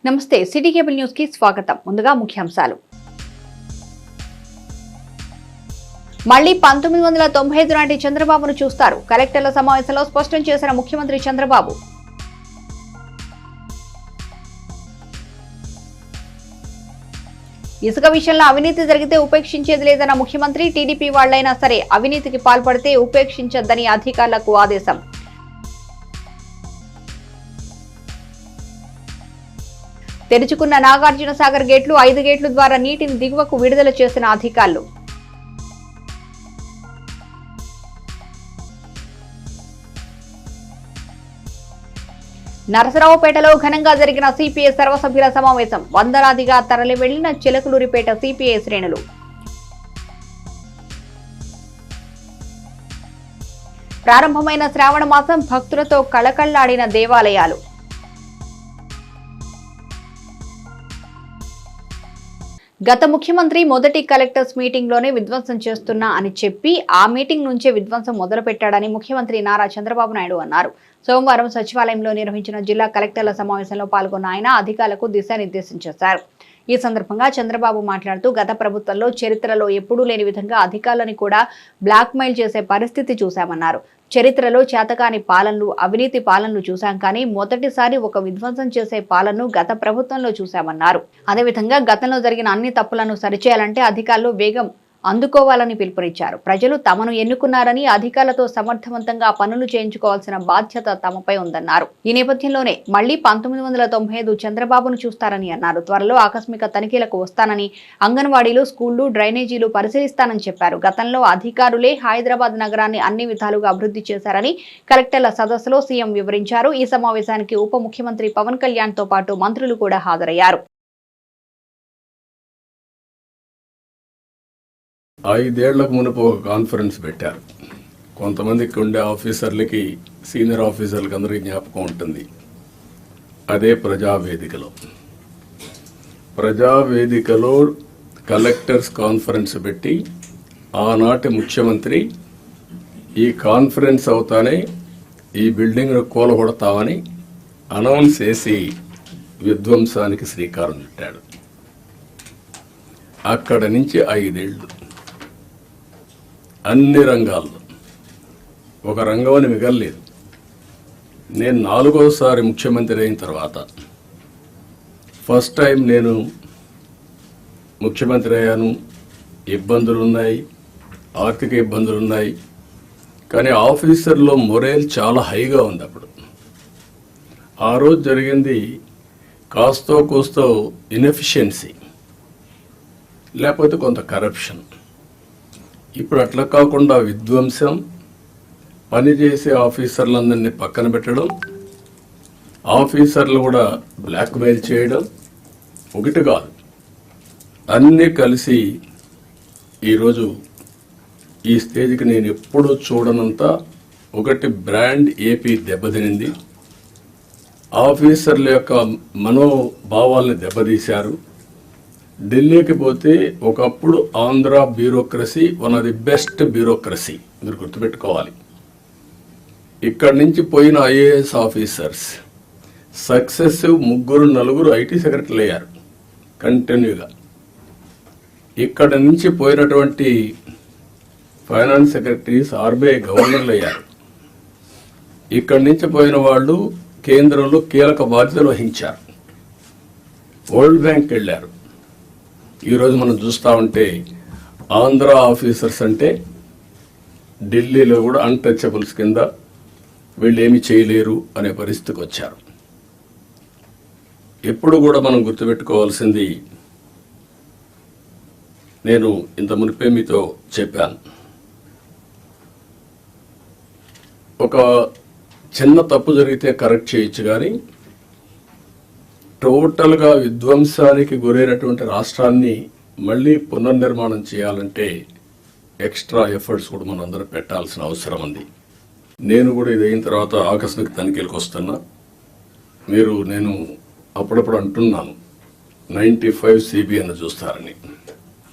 నమస్తే city cable news కి స్వాగతం. ముందుగా ముఖ్యాంశాలు. మళ్లీ 1995 నాటి చంద్రబాబును చూస్తారు. కలెక్టర్ల సమావేశంలో స్పష్టం చేసిన ముఖ్యమంత్రి చంద్రబాబు. ఇసుక విషయంలో అవినీతి జరిగితే ఉపేక్షించేది లేదన్న ముఖ్యమంత్రి. టీడీపీ వాళ్లైనా సరే అవినీతికి పాల్పడితే ఉపేక్షించొద్దని అధికారులకు ఆదేశం. తెరుచుకున్న నాగార్జున సాగర్ గేట్లు 5 గేట్ల ద్వారా నీటిని దిగువకు విడుదల చేసిన అధికారులు. నరసరావుపేటలో ఘనంగా జరిగిన సిపిఐ సర్వసభ్యుల సమావేశం. వందలాదిగా తరలి వెళ్లిన చిలకలూరిపేట సిపిఐ శ్రేణులు. ప్రారంభమైన శ్రావణ మాసం భక్తులతో కళకళ్లాడిన దేవాలయాలు. గత ముఖ్యమంత్రి మొదటి కలెక్టర్స్ మీటింగ్ లోనే విధ్వంసం చేస్తున్నా అని చెప్పి ఆ మీటింగ్ నుంచే విధ్వంసం మొదలు పెట్టాడని ముఖ్యమంత్రి నారా చంద్రబాబు నాయుడు అన్నారు. సోమవారం సచివాలయంలో నిర్వహించిన జిల్లా కలెక్టర్ల సమావేశంలో పాల్గొన్న ఆయన అధికారులకు దిశానిర్దేశం చేశారు. ఈ సందర్భంగా చంద్రబాబు మాట్లాడుతూ గత ప్రభుత్వంలో చరిత్రలో ఎప్పుడూ లేని విధంగా అధికారులను కూడా బ్లాక్మెయిల్ చేసే పరిస్థితి చూశామన్నారు. చరిత్రలో చేతకాని పాలనలు, అవినీతి పాలనలు చూశాం, కానీ మొదటిసారి ఒక విధ్వంసం చేసే పాలనను గత ప్రభుత్వంలో చూశామన్నారు. అదేవిధంగా గతంలో జరిగిన అన్ని తప్పులను సరిచేయాలంటే అధికారులు వేగం అందుకోవాలని పిలుపునిచ్చారు. ప్రజలు తమను ఎన్నుకున్నారని అధికారులతో సమర్థవంతంగా పనులు చేయించుకోవాల్సిన బాధ్యత తమపై ఉందన్నారు. ఈ నేపథ్యంలోనే మళ్లీ 1995 చంద్రబాబును చూస్తారని అన్నారు. త్వరలో ఆకస్మిక తనిఖీలకు వస్తానని, అంగన్వాడీలు, స్కూళ్లు, డ్రైనేజీలు పరిశీలిస్తానని చెప్పారు. గతంలో అధికారులే హైదరాబాద్ నగరాన్ని అన్ని విధాలుగా అభివృద్ధి చేశారని కలెక్టర్ల సదస్సులో సీఎం వివరించారు. ఈ సమావేశానికి ఉప ముఖ్యమంత్రి పవన్ కళ్యాణ్ తో పాటు మంత్రులు కూడా హాజరయ్యారు. 5 ఏళ్లకు మునుపు ఒక కాన్ఫరెన్స్ పెట్టారు. కొంతమందికి ఉండే ఆఫీసర్లకి, సీనియర్ ఆఫీసర్లకి అందరికీ జ్ఞాపకం ఉంటుంది. అదే ప్రజావేదికలో కలెక్టర్స్ కాన్ఫరెన్స్ పెట్టి ఆనాటి ముఖ్యమంత్రి ఈ కాన్ఫరెన్స్ అవుతానే ఈ బిల్డింగ్ కూలగొడతామని అనౌన్స్ చేసి విధ్వంసానికి శ్రీకారం చుట్టాడు. అక్కడ నుంచి 5 ఏళ్ళు అన్ని రంగాల్లో ఒక రంగం అని మిగలలేదు. నేను 4వసారి ముఖ్యమంత్రి అయిన తర్వాత ఫస్ట్ టైం నేను ముఖ్యమంత్రి అయ్యాను. ఇబ్బందులున్నాయి, ఆర్థిక ఇబ్బందులున్నాయి, కానీ ఆఫీసర్లో మొరేల్ చాలా హైగా ఉంది. అప్పుడు ఆ రోజు జరిగింది కాస్తో కూస్తో ఇన్ఎఫిషియన్సీ, లేకపోతే కొంత కరప్షన్. ఇప్పుడు అట్లా కాకుండా విధ్వంసం, పనిచేసే ఆఫీసర్లందరినీ పక్కన పెట్టడం, ఆఫీసర్లు కూడా బ్లాక్మెయిల్ చేయడం, ఒకటి కాదు అన్నీ కలిసి ఈరోజు ఈ స్టేజ్కి నేను ఎప్పుడూ చూడనంత ఒకటి బ్రాండ్ ఏపీ దెబ్బతినింది. ఆఫీసర్ల యొక్క మనోభావాల్ని దెబ్బతీశారు. ఢిల్లీకి పోతే ఒకప్పుడు Andhra bureaucracy one of the best bureaucracy, మీరు గుర్తుపెట్టుకోవాలి. ఇక్కడి నుంచి పోయిన ఐఏఎస్ ఆఫీసర్స్ సక్సెసివ్ 3-4 ఐటీ సెక్రటరీలు అయ్యారు కంటిన్యూగా. ఇక్కడ నుంచి పోయినటువంటి ఫైనాన్స్ సెక్రటరీస్ ఆర్బీఐ గవర్నర్లు అయ్యారు. ఇక్కడి నుంచి పోయిన వాళ్ళు కేంద్రంలో కీలక బాధ్యతలు వహించారు. వరల్డ్ బ్యాంక్ వెళ్ళారు. ఈరోజు మనం చూస్తూ ఉంటే ఆంధ్ర ఆఫీసర్స్ అంటే ఢిల్లీలో కూడా అన్టచబుల్స్ కింద, వీళ్ళు ఏమి చేయలేరు అనే పరిస్థితికి వచ్చారు. ఎప్పుడు కూడా మనం గుర్తుపెట్టుకోవాల్సింది, నేను ఇంత మునిపే మీతో చెప్పాను, ఒక చిన్న తప్పు జరిగితే కరెక్ట్ చేయొచ్చు, కానీ టోటల్గా విధ్వంసానికి గురైనటువంటి రాష్ట్రాన్ని మళ్ళీ పునర్నిర్మాణం చేయాలంటే ఎక్స్ట్రా ఎఫర్ట్స్ కూడా మనం అందరం పెట్టాల్సిన అవసరం ఉంది. నేను కూడా ఇది అయిన తర్వాత ఆకస్మిక తనిఖీలకు వస్తున్నా. నేను అప్పుడప్పుడు అంటున్నాను 95 CBN చూస్తారని.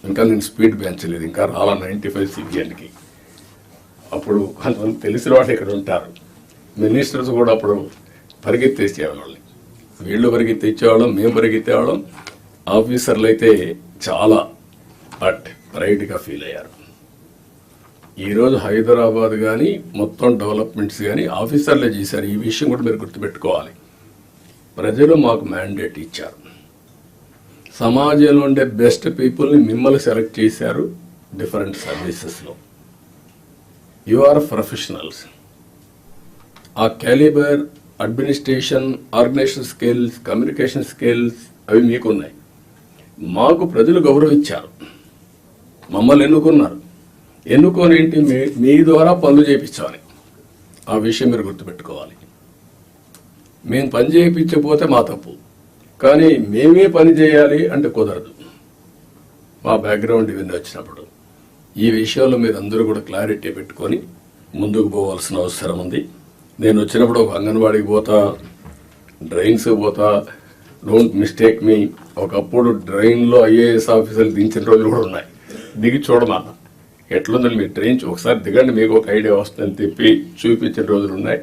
ఇంకా నేను స్పీడ్ పెంచలేదు, ఇంకా రాలా 95 CBNకి. అప్పుడు కొంతమంది తెలిసిన వాళ్ళు ఇక్కడ ఉంటారు, మినిస్టర్స్ కూడా అప్పుడు పరిగెత్తేసేవాళ్ళని. వీళ్ళు పరిగెత్తి ఇచ్చేవాళ్ళం, మేము పరిగెత్తేవాళ్ళం. ఆఫీసర్లు అయితే చాలా ప్రైడ్గా ఫీల్ అయ్యారు. ఈరోజు హైదరాబాద్ కానీ మొత్తం డెవలప్మెంట్స్ కానీ ఆఫీసర్లే చేశారు. ఈ విషయం కూడా మీరు గుర్తుపెట్టుకోవాలి. ప్రజలు మాకు మ్యాండేట్ ఇచ్చారు. సమాజంలో ఉండే బెస్ట్ పీపుల్ని మిమ్మల్ని సెలెక్ట్ చేశారు డిఫరెంట్ సర్వీసెస్లో. You are professionals. ఆ calibre, administration, organization skills, communication skills అవి మీకున్నాయి. మాకు ప్రజలు గౌరవించారు, మమ్మల్ని ఎన్నుకున్నారు. ఎన్నుకోనేంటి మీ ద్వారా పనులు చేయించాలి. ఆ విషయం మీరు గుర్తుపెట్టుకోవాలి. మేము పని చేయించకపోతే మా తప్పు, కానీ మేమే పని చేయాలి అంటే కుదరదు. మా బ్యాక్గ్రౌండ్ ఇవన్నీ వచ్చినప్పుడు ఈ విషయంలో మీరు అందరూ కూడా క్లారిటీ పెట్టుకొని ముందుకు పోవాల్సిన అవసరం ఉంది. నేను వచ్చినప్పుడు ఒక అంగన్వాడికి పోతా, డ్రైన్స్ పోతా. డోంట్ మిస్టేక్ మీ. ఒకప్పుడు డ్రైన్లో ఐఏఎస్ ఆఫీసర్లు దించిన రోజులు కూడా ఉన్నాయి. దిగి చూడమన్నా ఎట్లుందని మీరు ట్రైన్ ఒకసారి దిగండి, మీకు ఒక ఐడియా వస్తుందని చెప్పి చూపించిన రోజులు ఉన్నాయి.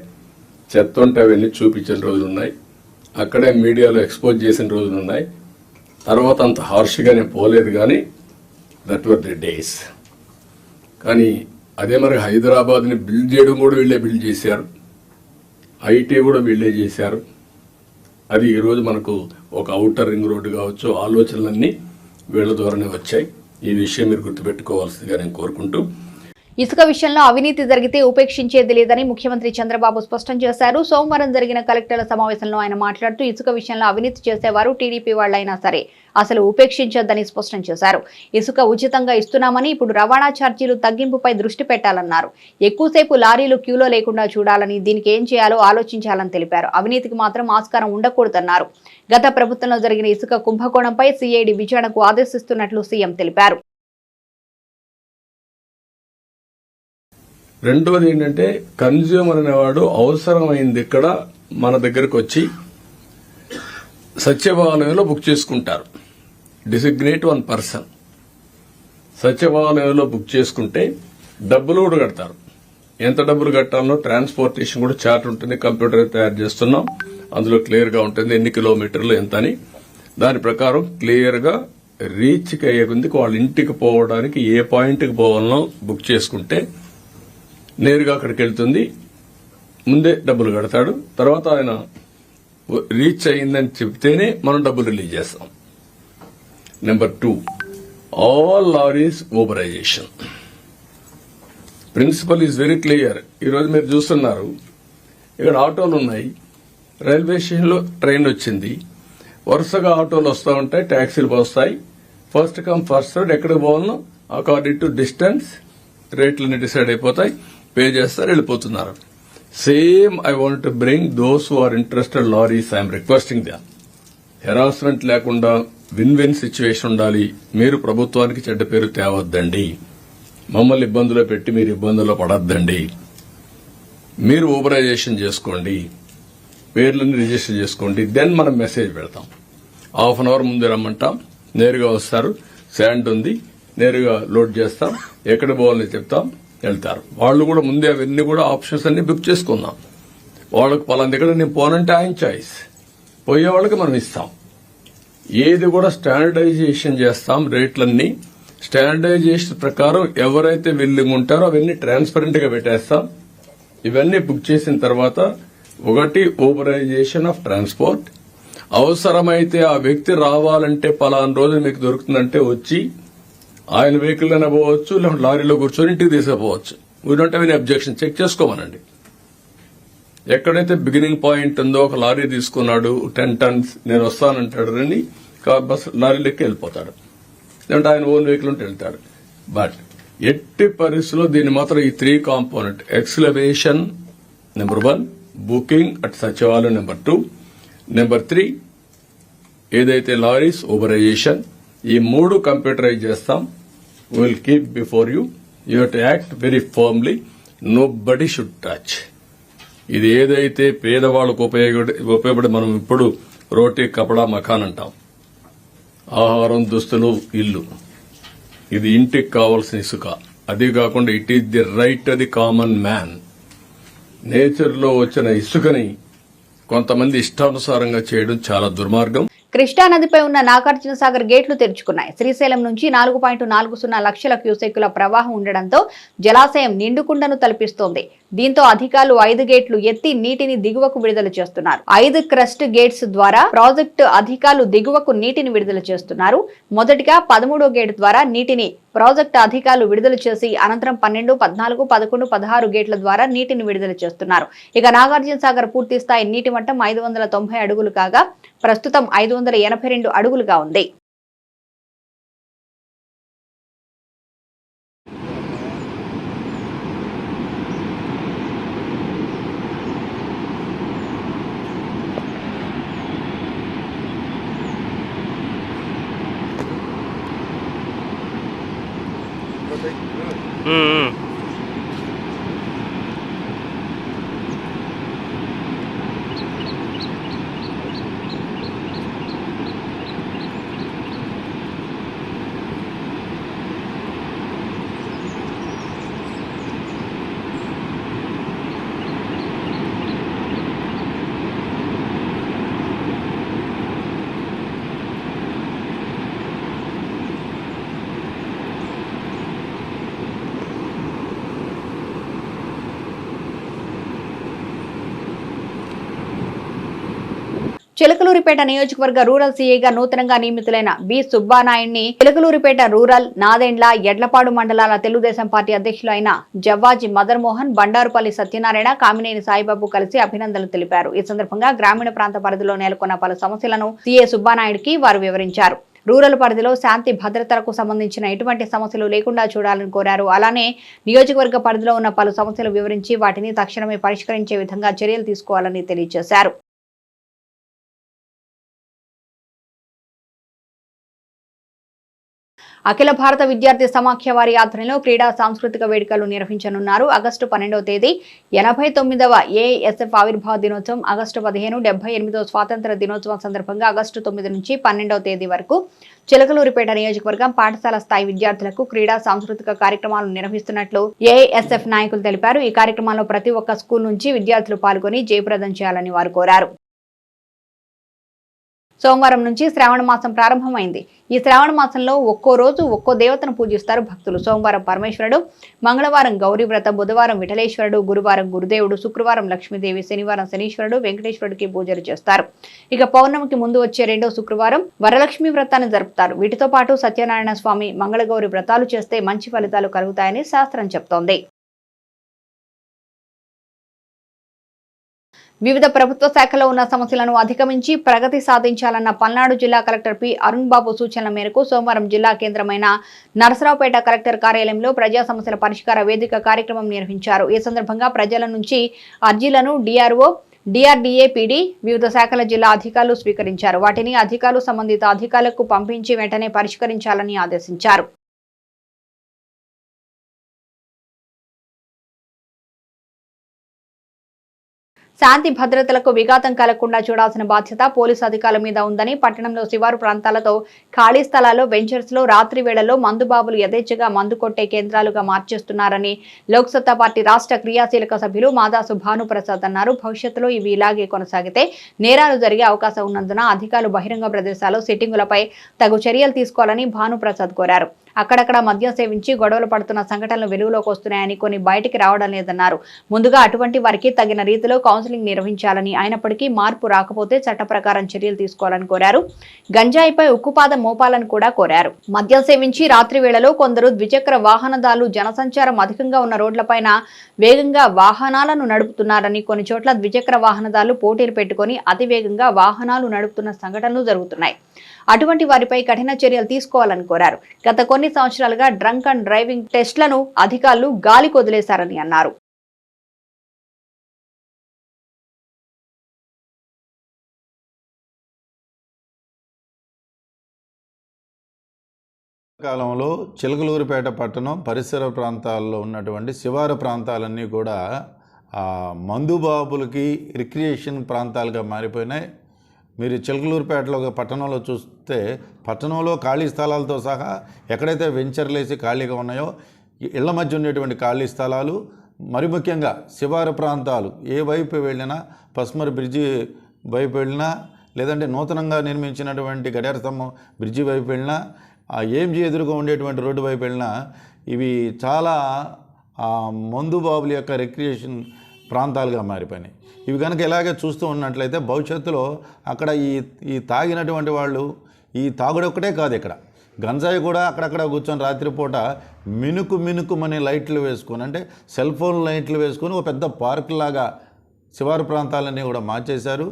చెత్త ఉంటే అవన్నీ చూపించిన రోజులు ఉన్నాయి. అక్కడే మీడియాలో ఎక్స్పోజ్ చేసిన రోజులు ఉన్నాయి. తర్వాత అంత హార్ష్గా నేను పోలేదు, కానీ దట్ వర్ ది డేస్. కానీ అదే మరి హైదరాబాద్ని బిల్డ్ చేయడం కూడా వీళ్ళే బిల్డ్ చేశారు. ఐటీ కూడా వీళ్ళే చేశారు. అది ఈరోజు మనకు ఒక ఔటర్ రింగ్ రోడ్డు కావచ్చు, ఆలోచనలన్నీ వీళ్ళ ద్వారానే వచ్చాయి. ఈ విషయం మీరు గుర్తుపెట్టుకోవాల్సిందిగా నేను కోరుకుంటూ, ఇసుక విషయంలో అవినీతి జరిగితే ఉపేక్షించేది లేదని ముఖ్యమంత్రి చంద్రబాబు స్పష్టం చేశారు. సోమవారం జరిగిన కలెక్టర్ల సమావేశంలో ఆయన మాట్లాడుతూ ఇసుక విషయంలో అవినీతి చేసేవారు టీడీపీ వాళ్లైనా సరే అసలు ఉపేక్షించొద్దని స్పష్టం చేశారు. ఇసుక ఉచితంగా ఇస్తున్నామని, ఇప్పుడు రవాణా ఛార్జీలు తగ్గింపుపై దృష్టి పెట్టాలన్నారు. ఎక్కువసేపు లారీలు క్యూలో లేకుండా చూడాలని, దీనికి ఏం చేయాలో ఆలోచించాలని తెలిపారు. అవినీతికి మాత్రం ఆస్కారం ఉండకూడదన్నారు. గత ప్రభుత్వంలో జరిగిన ఇసుక కుంభకోణంపై సిఐడి విచారణకు ఆదేశిస్తున్నట్లు సీఎం తెలిపారు. రెండోది ఏంటంటే, కన్జ్యూమర్ అనేవాడు అవసరమైంది ఇక్కడ మన దగ్గరకు వచ్చి సచివాలయంలో బుక్ చేసుకుంటారు. డిసిగ్నేట్ 1 పర్సన్ సచివాలయంలో బుక్ చేసుకుంటే డబ్బులు కూడా కడతారు. ఎంత డబ్బులు కట్టాలో ట్రాన్స్పోర్టేషన్ కూడా చార్ట్ ఉంటుంది. కంప్యూటర్ తయారు చేస్తున్నాం, అందులో క్లియర్ గా ఉంటుంది ఎన్ని కిలోమీటర్లు ఎంత అని. దాని ప్రకారం క్లియర్ గా రీచ్కి అయ్యే కొద్దికి వాళ్ళ ఇంటికి పోవడానికి ఏ పాయింట్కి పోవాలనో బుక్ చేసుకుంటే నేరుగా అక్కడికి వెళ్తుంది. ముందే డబ్బులు కడతాడు. తర్వాత ఆయన రీచ్ అయిందని చెప్తేనే మనం డబ్బులు రిలీజ్ చేస్తాం. Number 2, all lorries uberization principle is very clear. ఈరోజు మీరు చూస్తున్నారు, ఇక్కడ ఆటోలు ఉన్నాయి, రైల్వే స్టేషన్లో ట్రైన్ వచ్చింది, వరుసగా ఆటోలు వస్తూ ఉంటాయి, ట్యాక్సీలు వస్తాయి. ఫస్ట్ కమ్ ఫస్ట్ సర్వ్, ఎక్కడికి పోవాలనో అకార్డింగ్ టు డిస్టెన్స్ రేట్లన్నీ డిసైడ్ అయిపోతాయి. పే చేస్తారు, వెళ్ళిపోతున్నారు. Same I want to bring those who are interested lorries. I'm requesting the harassment లేకుండా విన్ విన్ సిచ్యువేషన్ ఉండాలి. మీరు ప్రభుత్వానికి చెడ్డ పేరు తేవద్దండి. మమ్మల్ని ఇబ్బందులో పెట్టి మీరు ఇబ్బందుల్లో పడద్దండి. మీరు ఊబరైజేషన్ చేసుకోండి, పేర్లన్నీ రిజిస్టర్ చేసుకోండి. దెన్ మనం మెసేజ్ పెడతాం. హాఫ్ అన్ అవర్ ముందే రమ్మంటాం, నేరుగా వస్తారు. శాండ్ ఉంది, నేరుగా లోడ్ చేస్తాం, ఎక్కడ పోవాలని చెప్తాం, వెళ్తారు. వాళ్ళు కూడా ముందే అవన్నీ కూడా ఆప్షన్స్ అన్ని బుక్ చేసుకుందాం. వాళ్ళకు పలానా దగ్గర నేను పోనంటే ఆయన చాయిస్, పోయే వాళ్ళకి మనం ఇస్తాం. ఏది కూడా స్టాండర్డైజేషన్ చేస్తాం. రేట్లన్నీ స్టాండర్డైజేషన్ ప్రకారం ఎవరైతే విల్లింగ్ ఉంటారో అవన్నీ ట్రాన్స్పరెంట్ గా పెట్టేస్తాం. ఇవన్నీ బుక్ చేసిన తర్వాత, ఒకటి ఊబరైజేషన్ ఆఫ్ ట్రాన్స్పోర్ట్. అవసరమైతే ఆ వ్యక్తి రావాలంటే పలానా రోజు మీకు దొరుకుతుందంటే వచ్చి ఆయన వెహికల్ అయినా పోవచ్చు, లేకుంటే లారీలో కూర్చొని ఇంటికి తీసుకుపోవచ్చు. We don't have any objection. Check చేసుకోమనండి. ఎక్కడైతే బిగినింగ్ పాయింట్ ఉందో, ఒక లారీ తీసుకున్నాడు 10 tons, నేను వస్తానంటాడు, రండి బస్ లారీలెక్కి వెళ్ళిపోతాడు. లేదంటే ఆయన ఓన్ వెహికల్ ఉంటే వెళ్తాడు. బట్ ఎట్టి పరిస్థితుల్లో దీన్ని మాత్రం ఈ 3 component exclamation number 1, booking at సచివాలయం నెంబర్ 2, నెంబర్ 3 ఏదైతే లారీస్ ఊబరైజేషన్, ఈ 3 కంప్యూటరైజ్ చేస్తాం. Will keep before you. You have to act very firmly. Nobody should touch. ఇది ఏదైతే పేదవాళ్ళకు ఉపయోగపడి మనం ఇప్పుడు రోటీ, కపడా, మకాన్ అంటాం. ఆహారం, దుస్తులు, ఇల్లు, ఇది ఇంటికి కావాల్సిన ఇసుక. అది కాకుండా it is the right of the common man. Nature లో వచ్చిన ఇసుకని కొంతమంది ఇష్టానుసారంగా చేయడం చాలా దుర్మార్గం. కృష్ణా నదిపై ఉన్న నాగార్జున సాగర్ గేట్లు తెరుచుకున్నాయి. శ్రీశైలం నుంచి 4.40 లక్షల క్యూసెక్కుల ప్రవాహం ఉండడంతో జలాశయం నిండుకుండను తలపిస్తోంది. దీంతో అధికారులు 5 గేట్లు ఎత్తి నీటిని దిగువకు విడుదల చేస్తున్నారు. 5 క్రస్ట్ గేట్స్ ద్వారా ప్రాజెక్టు అధికారులు దిగువకు నీటిని విడుదల చేస్తున్నారు. మొదటిగా 13వ గేట్ ద్వారా నీటిని ప్రాజెక్టు అధికారులు విడుదల చేసి అనంతరం 12, 14, 11, 16 గేట్ల ద్వారా నీటిని విడుదల చేస్తున్నారు. ఇక నాగార్జున సాగర్ పూర్తి స్థాయి నీటి మట్టం 590 అడుగులు కాగా ప్రస్తుతం 582 అడుగులుగా ఉంది. చిలకలూరిపేట నియోజకవర్గ రూరల్ సీఐగా నూతనంగా నియమితులైన బి సుబ్బానాయుడిని చిలకలూరిపేట రూరల్, నాదెండ్ల, ఎడ్లపాడు మండలాల తెలుగుదేశం పార్టీ అధ్యక్షులు అయిన జవ్వాజీ మదర్ మోహన్, బండారుపల్లి సత్యనారాయణ, కామినేని సాయిబాబు కలిసి అభినందనలు తెలిపారు. ఈ సందర్భంగా గ్రామీణ ప్రాంత పరిధిలో నెలకొన్న పలు సమస్యలను సీఐ సుబ్బానాయుడికి వారు వివరించారు. రూరల్ పరిధిలో శాంతి భద్రతలకు సంబంధించిన ఎటువంటి సమస్యలు లేకుండా చూడాలని కోరారు. అలానే నియోజకవర్గ పరిధిలో ఉన్న పలు సమస్యలు వివరించి వాటిని తక్షణమే పరిష్కరించే విధంగా చర్యలు తీసుకోవాలని తెలియజేశారు. అఖిల భారత విద్యార్థి సమాఖ్య వారి ఆధ్వర్యంలో క్రీడా సాంస్కృతిక వేడుకలు నిర్వహించనున్నారు. ఆగస్టు 12వ తేదీ 89వ ఏఐఎస్ఎఫ్ ఆవిర్భావ దినోత్సవం, ఆగస్టు 15 78వ స్వాతంత్ర దినోత్సవం సందర్భంగా ఆగస్టు 9 నుంచి 12వ తేదీ వరకు చిలకలూరిపేట నియోజకవర్గం పాఠశాల స్థాయి విద్యార్థులకు క్రీడా సాంస్కృతిక కార్యక్రమాలు నిర్వహిస్తున్నట్లు ఏఐఎస్ఎఫ్ నాయకులు తెలిపారు. ఈ కార్యక్రమంలో ప్రతి ఒక్క స్కూల్ నుంచి విద్యార్థులు పాల్గొని జయప్రదం చేయాలని వారు కోరారు. సోమవారం నుంచి శ్రావణ మాసం ప్రారంభమైంది. ఈ శ్రావణ మాసంలో ఒక్కో రోజు ఒక్కో దేవతను పూజిస్తారు భక్తులు. సోమవారం పరమేశ్వరుడు, మంగళవారం గౌరీవ్రత, బుధవారం విఠలేశ్వరుడు, గురువారం గురుదేవుడు, శుక్రవారం లక్ష్మీదేవి, శనివారం శనీశ్వరుడు, వెంకటేశ్వరుడికి పూజలు చేస్తారు. ఇక పౌర్ణమికి ముందు వచ్చే 2వ శుక్రవారం వరలక్ష్మి వ్రతాన్ని జరుపుతారు. వీటితో పాటు సత్యనారాయణ స్వామి, మంగళగౌరి వ్రతాలు చేస్తే మంచి ఫలితాలు కలుగుతాయని శాస్త్రం చెప్తోంది. వివిధ ప్రభుత్వ శాఖలో ఉన్న సమస్యలను అధిగమించి ప్రగతి సాధించాలన్న పల్నాడు జిల్లా కలెక్టర్ పి అరుణ్ బాబు సూచనల మేరకు సోమవారం జిల్లా కేంద్రమైన నరసరావుపేట కలెక్టర్ కార్యాలయంలో ప్రజా సమస్యల పరిష్కార వేదిక కార్యక్రమం నిర్వహించారు. ఈ సందర్భంగా ప్రజల నుంచి అర్జీలను డిఆర్ఓ, డిఆర్డీఏ, పీడీ, వివిధ శాఖల జిల్లా అధికారులు స్వీకరించారు. వాటిని అధికారులు సంబంధిత అధికారులకు పంపించి వెంటనే పరిష్కరించాలని ఆదేశించారు. శాంతి భద్రతలకు విఘాతం కలగకుండా చూడాల్సిన బాధ్యత పోలీసు అధికారుల మీద ఉందని, పట్టణంలో శివారు ప్రాంతాలతో ఖాళీ స్థలాల్లో వెంచర్స్ లో రాత్రి వేళల్లో మందుబాబులు యథేచ్ఛగా మందు కొట్టే కేంద్రాలుగా మార్చేస్తున్నారని లోక్సత్తా పార్టీ రాష్ట్ర క్రియాశీలక సభ్యులు మాదాసు భానుప్రసాద్ అన్నారు. భవిష్యత్తులో ఇవి ఇలాగే కొనసాగితే నేరాలు జరిగే అవకాశం ఉన్నందున అధికారులు బహిరంగ ప్రదేశాల్లో సిట్టింగులపై తగు చర్యలు తీసుకోవాలని భానుప్రసాద్ కోరారు. అక్కడక్కడ మద్యం సేవించి గొడవలు పడుతున్న సంఘటనలు వెలుగులోకి వస్తున్నాయని, కొన్ని బయటికి రావడం లేదన్నారు. ముందుగా అటువంటి వారికి తగిన రీతిలో కౌన్సిలింగ్ నిర్వహించాలని, అయినప్పటికీ మార్పు రాకపోతే చట్ట ప్రకారం చర్యలు తీసుకోవాలని కోరారు. గంజాయిపై ఉక్కుపాదం మోపాలని కూడా కోరారు. మద్యం సేవించి రాత్రి వేళలో కొందరు ద్విచక్ర వాహనదారులు జనసంచారం అధికంగా ఉన్న రోడ్లపైన వేగంగా వాహనాలను నడుపుతున్నారని, కొన్ని చోట్ల ద్విచక్ర వాహనదారులు పోటీలు పెట్టుకుని అతివేగంగా వాహనాలు నడుపుతున్న సంఘటనలు జరుగుతున్నాయి. అటువంటి వారిపై కఠిన చర్యలు తీసుకోవాలని కోరారు. గత కొన్ని సంవత్సరాలుగా డ్రంక్ అండ్ డ్రైవింగ్ టెస్టులను అధికారులు గాలికి వదిలేశారని అన్నారు. కాలంలో చిలకలూరిపేట పట్టణం పరిసర ప్రాంతాల్లో ఉన్నటువంటి శివారు ప్రాంతాలన్నీ కూడా మందుబాబులకి రిక్రియేషన్ ప్రాంతాలుగా మారిపోయినాయి. మీరు చిలకలూరిపేటలో పట్టణంలో చూస్తే పట్టణంలో ఖాళీ స్థలాలతో సహా ఎక్కడైతే వెంచర్లేసి ఖాళీగా ఉన్నాయో ఇళ్ల మధ్య ఉండేటువంటి ఖాళీ స్థలాలు, మరి ముఖ్యంగా శివారు ప్రాంతాలు ఏ వైపు వెళ్ళినా, పస్మర్ బ్రిడ్జి వైపు వెళ్ళినా, లేదంటే నూతనంగా నిర్మించినటువంటి గడియార స్తంభం బ్రిడ్జి వైపు వెళ్ళినా, ఆ ఏంజీ ఎదురుగా ఉండేటువంటి రోడ్డు వైపు వెళ్ళినా ఇవి చాలా మందు బాబుల యొక్క రిక్రియేషన్ ప్రాంతాలుగా మారిపోయినాయి. ఇవి కనుక ఇలాగే చూస్తూ ఉన్నట్లయితే భవిష్యత్తులో అక్కడ ఈ తాగినటువంటి వాళ్ళు, ఈ తాగుడు ఒక్కటే కాదు, ఇక్కడ గంజాయి కూడా అక్కడక్కడ కూర్చొని రాత్రిపూట మినుకుమని లైట్లు వేసుకొని, అంటే సెల్ ఫోన్ లైట్లు వేసుకొని ఒక పెద్ద పార్క్ లాగా శివారు ప్రాంతాలన్నీ కూడా మార్చేశారు.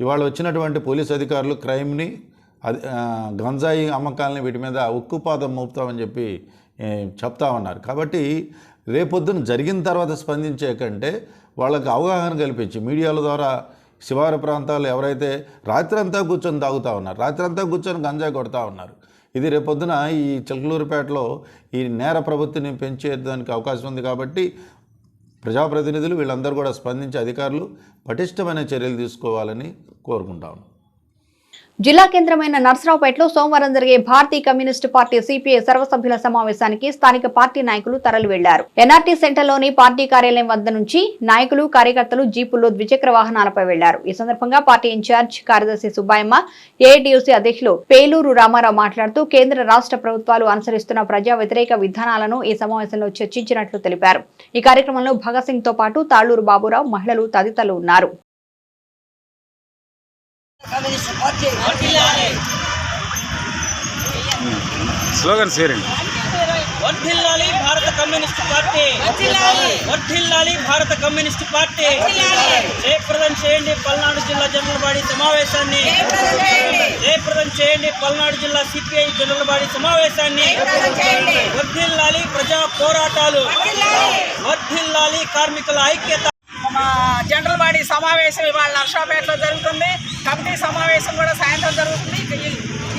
ఇవాళ వచ్చినటువంటి పోలీస్ అధికారులు క్రైమ్ని, గంజాయి అమ్మకాలని వీటి మీద ఉక్కుపాదం మోపుతామని చెప్పి చెప్తా ఉన్నారు. కాబట్టి రేపొద్దున జరిగిన తర్వాత స్పందించే కంటే వాళ్ళకి అవగాహన కల్పించి మీడియాల ద్వారా శివారు ప్రాంతాలు ఎవరైతే రాత్రంతా కూర్చొని తాగుతూ ఉన్నారు, రాత్రంతా కూర్చొని గంజాయి కొడతా ఉన్నారు, ఇది రేపొద్దున ఈ చిలకలూరుపేటలో ఈ నేర ప్రవృత్తిని పెంచేదానికి అవకాశం ఉంది. కాబట్టి ప్రజాప్రతినిధులు వీళ్ళందరూ కూడా స్పందించి అధికారులు పటిష్టమైన చర్యలు తీసుకోవాలని కోరుకుంటాను. జిల్లా కేంద్రమైన నర్సరావుపేటలో సోమవారం జరిగే భారతీయ కమ్యూనిస్టు పార్టీ సిపిఐ సర్వసభ్యుల సమావేశానికి స్థానిక పార్టీ నాయకులు తరలి వెళ్లారు. ఎన్ఆర్టీ సెంటర్లోని పార్టీ కార్యాలయం వద్ద నుంచి నాయకులు, కార్యకర్తలు జీపుల్లో ద్విచక్ర వాహనాలపై వెళ్లారు. ఈ సందర్భంగా పార్టీ ఇన్ఛార్జ్ కార్యదర్శి సుబ్బాయమ్మ, ఏఐటీయూసీ అధ్యక్షులు పేలూరు రామారావు మాట్లాడుతూ కేంద్ర రాష్ట్ర ప్రభుత్వాలు అనుసరిస్తున్న ప్రజా వ్యతిరేక విధానాలను ఈ సమావేశంలో చర్చించినట్లు తెలిపారు. ఈ కార్యక్రమంలో భగత్ సింగ్ తో పాటు తాళ్లూరు బాబురావు, మహిళలు తదితరులు ఉన్నారు. స్లోగన్ సేరండి. వర్ధిల్లాలి భారత కమ్యూనిస్టు పార్టీ, వర్ధిల్లాలి భారత కమ్యూనిస్టు పార్టీ. జయప్రదం చేయండి పల్నాడు జిల్లా జనరల్ బాడీ సమావేశాన్ని, జయప్రదం చేయండి పల్నాడు జిల్లా సిపిఐ జనరల్ బాడీ సమావేశాన్ని. వర్ధిల్లాలి ప్రజా పోరాటాలు, వర్ధిల్లాలి కార్మికుల ఐక్యత. జనరల్ బాడీ సమావేశం ఇవాళ నర్సాపేటలో జరుగుతుంది. కమిటీ సమావేశం కూడా సాయంత్రం జరుగుతుంది.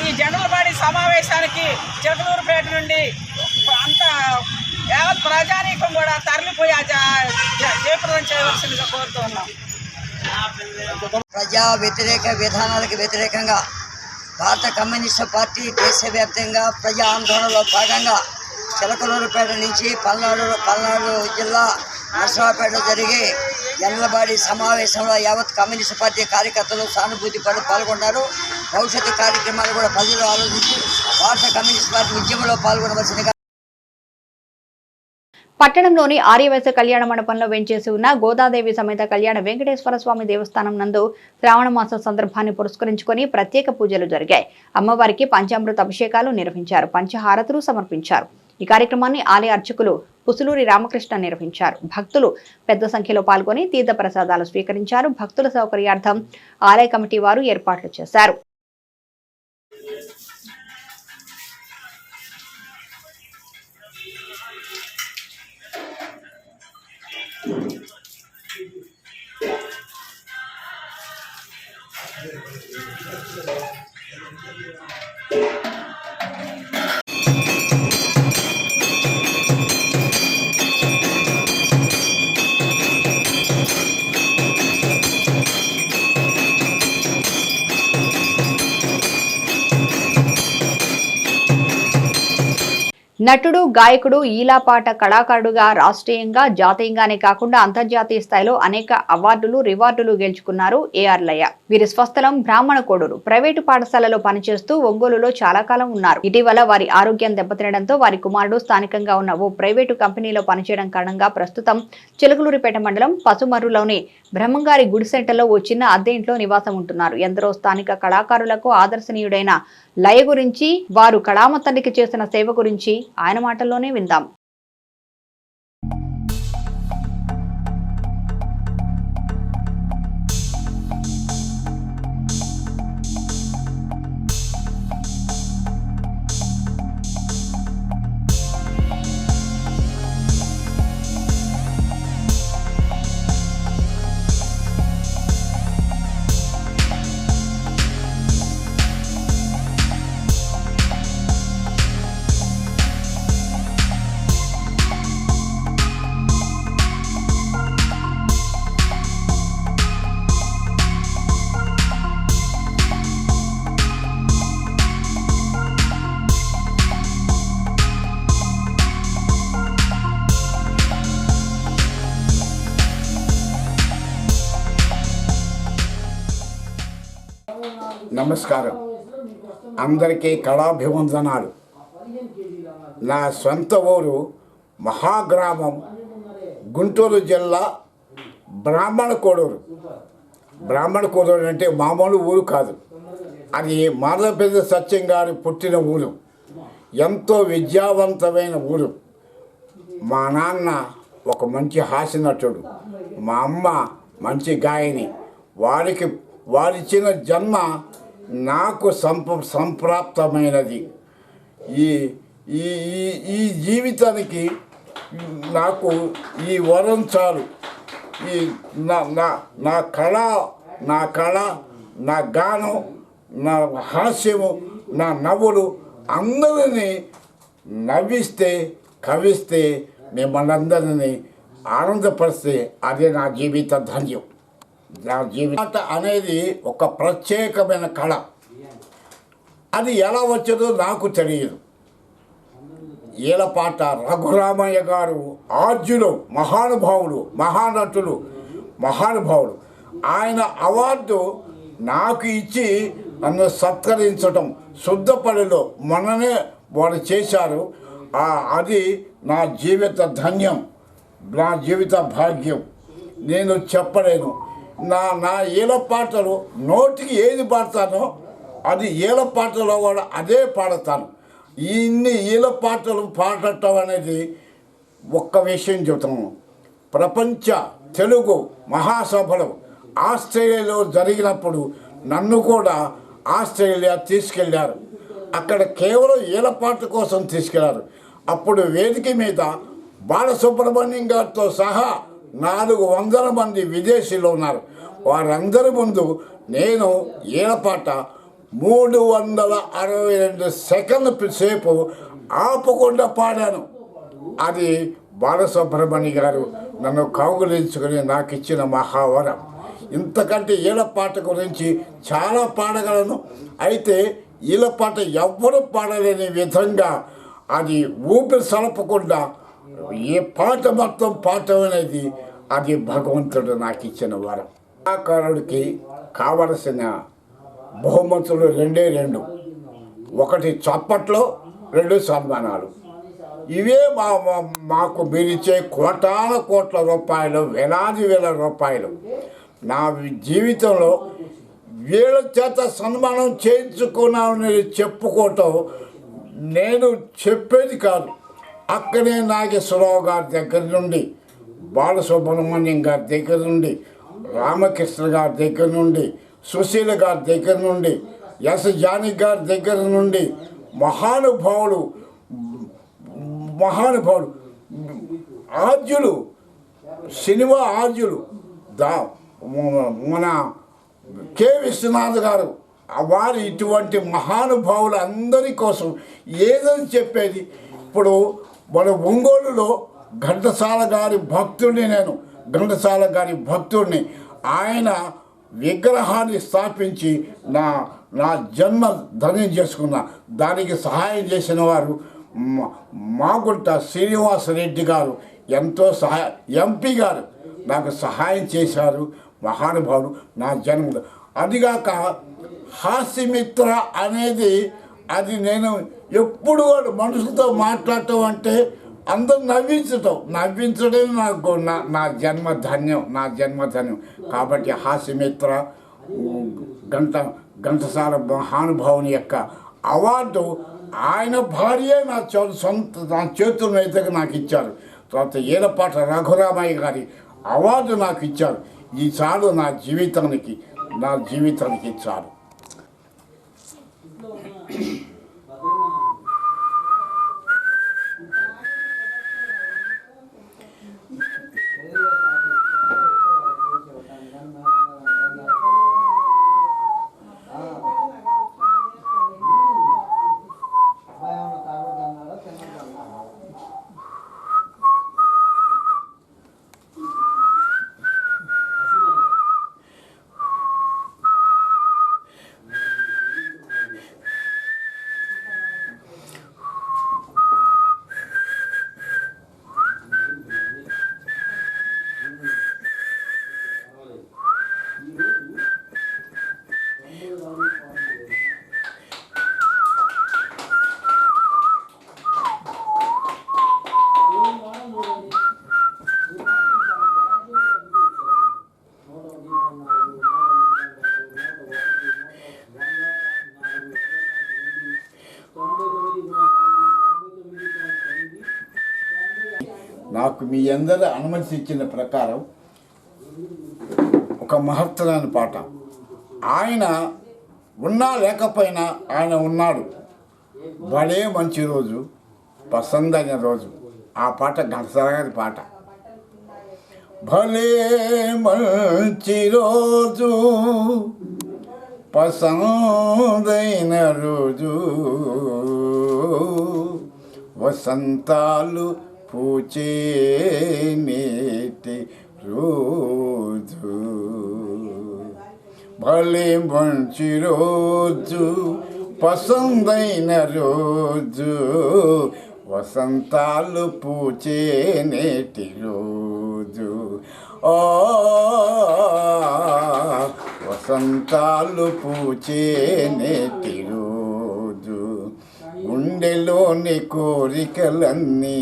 ఈ జనరల్ బాడీ సమావేశానికి చిలకలూరుపేట నుండి అంత యావత్ ప్రజానీకం కూడా తరలిపోయి జయప్రదం చేయవలసిందిగా కోరుతూ ఉన్నాం. ప్రజా వ్యతిరేక విధానాలకు వ్యతిరేకంగా భారత కమ్యూనిస్టు పార్టీ దేశవ్యాప్తంగా ప్రజా ఆందోళనలో భాగంగా చిలకలూరుపేట నుంచి పల్నాడు జిల్లా నర్సాపేట జరిగే జనరల్ సమావేశంలో యావత్ కమ్యూనిస్టు పార్టీ కార్యకర్తలు సానుభూతి పాల్గొన్నారు. భవిష్యత్తు కార్యక్రమాలు కూడా ప్రజలు ఆలోచించి భారత కమ్యూనిస్టు పార్టీ ఉద్యమంలో పాల్గొనవలసిందిగా. పట్టణంలోని ఆర్యవైశ్య కళ్యాణ మండపంలో వెంచేసి ఉన్న గోదాదేవి సమేత కళ్యాణ వెంకటేశ్వర స్వామి దేవస్థానం నందు శ్రావణ మాసం సందర్భాన్ని పురస్కరించుకొని ప్రత్యేక పూజలు జరిగాయి. అమ్మవారికి పంచామృత అభిషేకాలు నిర్వహించారు, పంచహారతులు సమర్పించారు. ఈ కార్యక్రమాన్ని ఆలయ అర్చకులు పుసులూరి రామకృష్ణ నిర్వహించారు. భక్తులు పెద్ద సంఖ్యలో పాల్గొని తీర్థ ప్రసాదాలు స్వీకరించారు. భక్తుల సౌకర్యార్థం ఆలయ కమిటీ వారు ఏర్పాట్లు చేశారు. నటుడు, గాయకుడు, ఈలాపాట కళాకారుడుగా రాష్ట్రీయంగా, జాతీయంగానే కాకుండా అంతర్జాతీయ స్థాయిలో అనేక అవార్డులు, రివార్డులు గెలుచుకున్నారు ఏఆర్ లయ. వీరి స్వస్థలం బ్రాహ్మణ కోడూరు. ప్రైవేటు పాఠశాలలో పనిచేస్తూ ఒంగోలులో చాలా కాలం ఉన్నారు. ఇటీవల వారి ఆరోగ్యం దెబ్బతినడంతో వారి కుమారుడు స్థానికంగా ఉన్న ఓ ప్రైవేటు కంపెనీలో పనిచేయడం కారణంగా ప్రస్తుతం చిలకలూరిపేట మండలం పసుమర్రులోని బ్రహ్మంగారి గుడి సెంటర్లో ఓ చిన్న అద్దె ఇంట్లో నివాసం ఉంటున్నారు. ఎందరో స్థానిక కళాకారులకు ఆదర్శనీయుడైన లయ గురించి, వారు కళామతల్లికి చేసిన సేవ గురించి ఆయన మాటల్లోనే విందాం. నమస్కారం. అందరికీ కళాభివందనాలు. నా సొంత ఊరు మహాగ్రామం గుంటూరు జిల్లా బ్రాహ్మణకోడూరు. బ్రాహ్మణకోడూరు అంటే మామూలు ఊరు కాదు, అది మాధవపేద సత్యం గారు పుట్టిన ఊరు. ఎంతో విద్యావంతమైన ఊరు. మా నాన్న ఒక మంచి హాస్యనటుడు, మా అమ్మ మంచి గాయని. వారిచ్చిన జన్మ నాకు సంప్రాప్తమైనది. ఈ ఈ ఈ జీవితానికి నాకు ఈ వరం చాలు. ఈ నా కళ నా గానం, నా హాస్యము, నా నవ్వులు అందరినీ నవ్విస్తే, కవిస్తే, మిమ్మల్ని అందరినీ ఆనందపరిస్తే అదే నా జీవిత ధన్యం. నా జీవిత అనేది ఒక ప్రత్యేకమైన కళ. అది ఎలా వచ్చేదో నాకు తెలియదు. ఈలపాట రఘురామయ్య గారు ఆర్జులు, మహానుభావుడు, మహానుభావుడు. ఆయన అవార్డు నాకు ఇచ్చి నన్ను సత్కరించడం శుద్ధపల్లిలో మొన్ననే వారు చేశారు. అది నా జీవిత ధన్యం, నా జీవిత భాగ్యం. నేను చెప్పలేను. నా ఈలపాటలు నోటికి ఏది పాడతానో అది ఈలపాటలో కూడా అదే పాడతాను. ఇన్ని ఈలపాటలు పాడటం అనేది ఒక్క విషయం చెబుతాను. ప్రపంచ తెలుగు మహాసభలు ఆస్ట్రేలియాలో జరిగినప్పుడు నన్ను కూడా ఆస్ట్రేలియా తీసుకెళ్లారు. అక్కడ కేవలం ఈలపాట కోసం తీసుకెళ్లారు. అప్పుడు వేదిక మీద బాలసుబ్రహ్మణ్యం గారితో సహా 400 మంది విదేశీయులు ఉన్నారు. వారందరి ముందు నేను ఈలపాట 362 సెకండ్ల సేపు ఆపకుండా పాడాను. అది బాలసుబ్రహ్మణ్యం గారు నన్ను కౌగులించుకుని నాకు ఇచ్చిన మహావరం. ఇంతకంటే ఈలపాట గురించి చాలా పాడగలను. అయితే ఈలపాట ఎవ్వరూ పాడలేని విధంగా అది ఊపిరి సలపకుండా ఏ పాట మొత్తం పాడటం అనేది అది భగవంతుడు నాకు ఇచ్చిన వరం. కళాకారుడికి కావలసిన బహుమతులు 2. 1 చప్పట్లు, 2 సన్మానాలు. ఇవే మాకు మీరిచ్చే కోట్ల రూపాయలు, వేల రూపాయలు. నా జీవితంలో వీళ్ళ చేత సన్మానం చేయించుకున్నానని చెప్పుకోవటం నేను చెప్పేది కాదు. అక్కడే నాగేశ్వరరావు గారి దగ్గర నుండి, బాలసుబ్రహ్మణ్యం గారి దగ్గర నుండి, రామకృష్ణ గారి దగ్గర నుండి, సుశీల గారి దగ్గర నుండి, ఎస్ జానకి గారి దగ్గర నుండి మహానుభావులు ఆద్యులు, సినిమా ఆద్యులు మన కె విశ్వనాథ్ గారు, వారు ఇటువంటి మహానుభావులు అందరి కోసం ఏదని చెప్పేది. ఇప్పుడు మన ఒంగోలులో ఘంటసాల గారి భక్తుడిని ఆయన విగ్రహాన్ని స్థాపించి నా జన్మ ధన్యం చేసుకున్నా. దానికి సహాయం చేసిన వారు మాగుంట శ్రీనివాసరెడ్డి గారు, ఎంతో ఎంపీ గారు నాకు సహాయం చేశారు. మహానుభావుడు నా జన్మలో. అదిగాక హాస్యమిత్ర అనేది అది నేను ఎప్పుడు మనుషులతో మాట్లాడటం అంటే అందరూ నవ్వించడమే నా జన్మధన్యం. కాబట్టి హాస్యమిత్ర ఘంటసాల మహానుభావుని యొక్క అవార్డు ఆయన భార్యే నా చేతుల మీదకి నాకు ఇచ్చారు. తర్వాత ఈలపాట రఘురామయ్య గారి అవార్డు నాకు ఇచ్చారు. ఈ చాలు నా జీవితానికి చాలు. నాకు మీ అందరూ అనుమతి ఇచ్చిన ప్రకారం ఒక మహత్తరమైన పాట. ఆయన ఉన్నా లేకపోయినా ఆయన ఉన్నాడు. బడే మంచి రోజు, పసందైన రోజు. ఆ పాట ఘంటసాల గారి పాట. భలే మంచి రోజు, పసందైన రోజు, వసంతాలు పూచే నేటి రోజు. భలే మంచి రోజు, పసందైన రోజు, వసంతాలు పూచే నేటి రోజు. ఆ వసంతాలు పూచే నేటి రోజు. గుండెలోని కోరికలన్నీ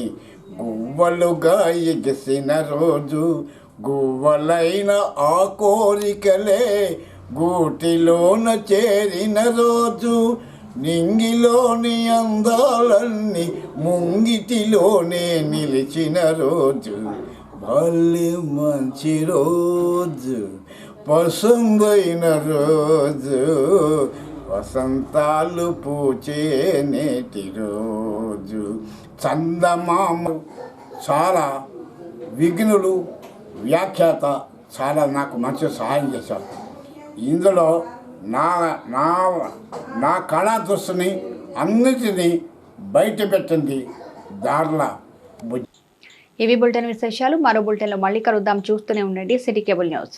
గువ్వలుగా ఎగసిన రోజు. గువ్వలైన ఆ కోరికలే గూటిలోన చేరిన రోజు. నింగిలోని అందాలన్నీ ముంగిటిలోనే నిలిచిన రోజు. భలే మంచి రోజు, పసందైన రోజు, వసంతాలు పూచే నేటి రోజు. చందమామ చాలా విఘ్నులు, వ్యాఖ్యాత చాలా నాకు మంచి సహాయం చేశారు. ఇందులో నా నా నా కళా దృష్టిని అన్నిటినీ బయట పెట్టింది దార్ల బుజ్జి. ఇవి బులెటిన్ విశేషాలు. మరో బులెటిన్లో మళ్ళీ కలుద్దాం. చూస్తూనే ఉండండి సిటీ కేబుల్ న్యూస్.